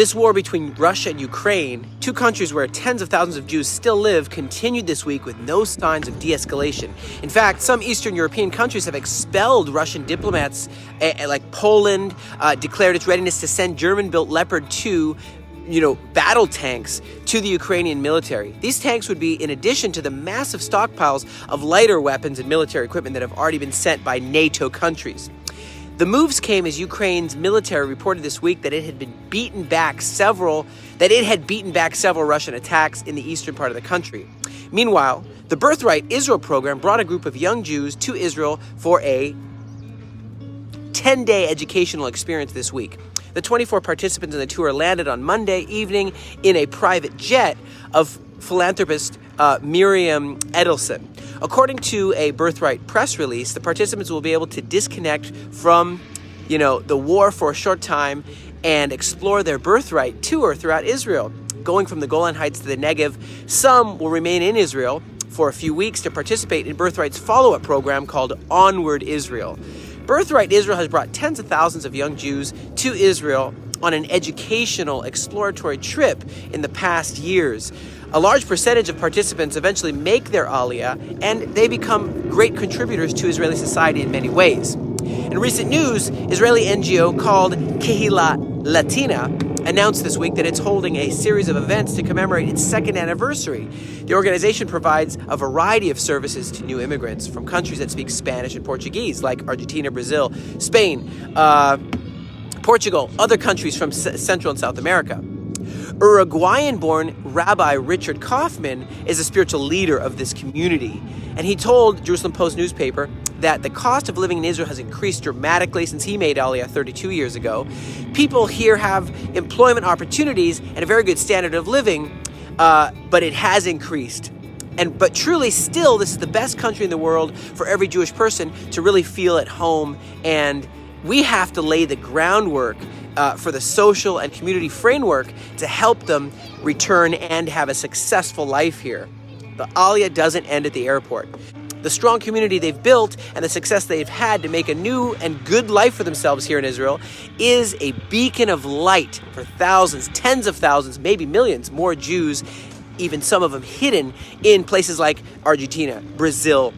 This war between Russia and Ukraine, two countries where tens of thousands of Jews still live, continued this week with no signs of de-escalation. In fact, some Eastern European countries have expelled Russian diplomats, like Poland declared its readiness to send German-built Leopard 2 battle tanks to the Ukrainian military. These tanks would be in addition to the massive stockpiles of lighter weapons and military equipment that have already been sent by NATO countries. The moves came as Ukraine's military reported this week that it had beaten back several Russian attacks in the eastern part of the country. Meanwhile, the Birthright Israel program brought a group of young Jews to Israel for a 10-day educational experience this week. The 24 participants in the tour landed on Monday evening in a private jet of philanthropist Miriam Edelson. According to a Birthright press release, the participants will be able to disconnect from, the war for a short time and explore their Birthright tour throughout Israel. Going from the Golan Heights to the Negev, some will remain in Israel for a few weeks to participate in Birthright's follow-up program called Onward Israel. Birthright Israel has brought tens of thousands of young Jews to Israel on an educational, exploratory trip in the past years. A large percentage of participants eventually make their Aliyah, and they become great contributors to Israeli society in many ways. In recent news, Israeli NGO called Kehila Latina announced this week that it's holding a series of events to commemorate its second anniversary. The organization provides a variety of services to new immigrants from countries that speak Spanish and Portuguese, like Argentina, Brazil, Spain, Portugal, other countries from Central and South America. Uruguayan-born Rabbi Richard Kaufman is a spiritual leader of this community, and he told Jerusalem Post newspaper that the cost of living in Israel has increased dramatically since he made Aliyah 32 years ago. People here have employment opportunities and a very good standard of living, but it has increased. But truly, still, this is the best country in the world for every Jewish person to really feel at home, and we have to lay the groundwork for the social and community framework to help them return and have a successful life here. The Aliyah doesn't end at the airport. The strong community they've built and the success they've had to make a new and good life for themselves here in Israel is a beacon of light for thousands, tens of thousands, maybe millions more Jews, even some of them hidden in places like Argentina, Brazil,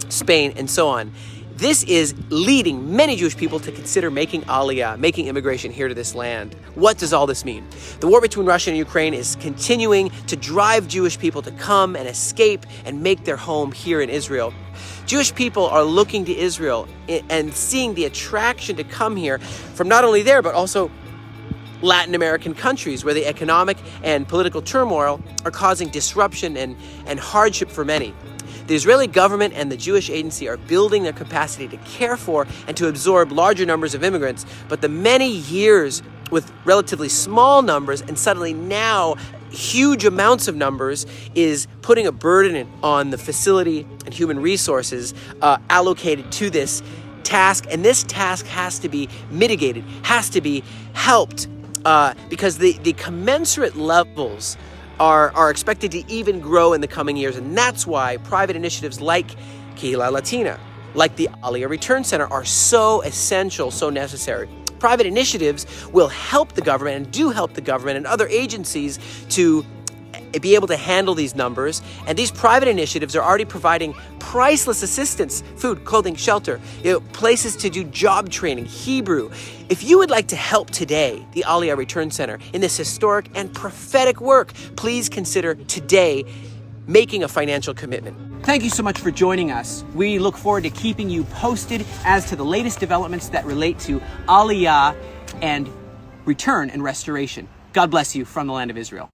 Spain, and so on. This is leading many Jewish people to consider making Aliyah, making immigration here to this land. What does all this mean? The war between Russia and Ukraine is continuing to drive Jewish people to come and escape and make their home here in Israel. Jewish people are looking to Israel and seeing the attraction to come here from not only there, but also Latin American countries where the economic and political turmoil are causing disruption and hardship for many. The Israeli government and the Jewish agency are building their capacity to care for and to absorb larger numbers of immigrants, but the many years with relatively small numbers and suddenly now huge amounts of numbers is putting a burden on the facility and human resources allocated to this task, and this task has to be mitigated, has to be helped because the commensurate levels are expected to even grow in the coming years. And that's why private initiatives like Kehila Latina, like the Aliyah Return Center, are so essential, so necessary. Private initiatives will help the government and do help the government and other agencies to be able to handle these numbers. And these private initiatives are already providing priceless assistance, food, clothing, shelter, places to do job training, Hebrew. If you would like to help today, the Aliyah Return Center, in this historic and prophetic work, please consider today making a financial commitment. Thank you so much for joining us. We look forward to keeping you posted as to the latest developments that relate to Aliyah and return and restoration. God bless you from the land of Israel.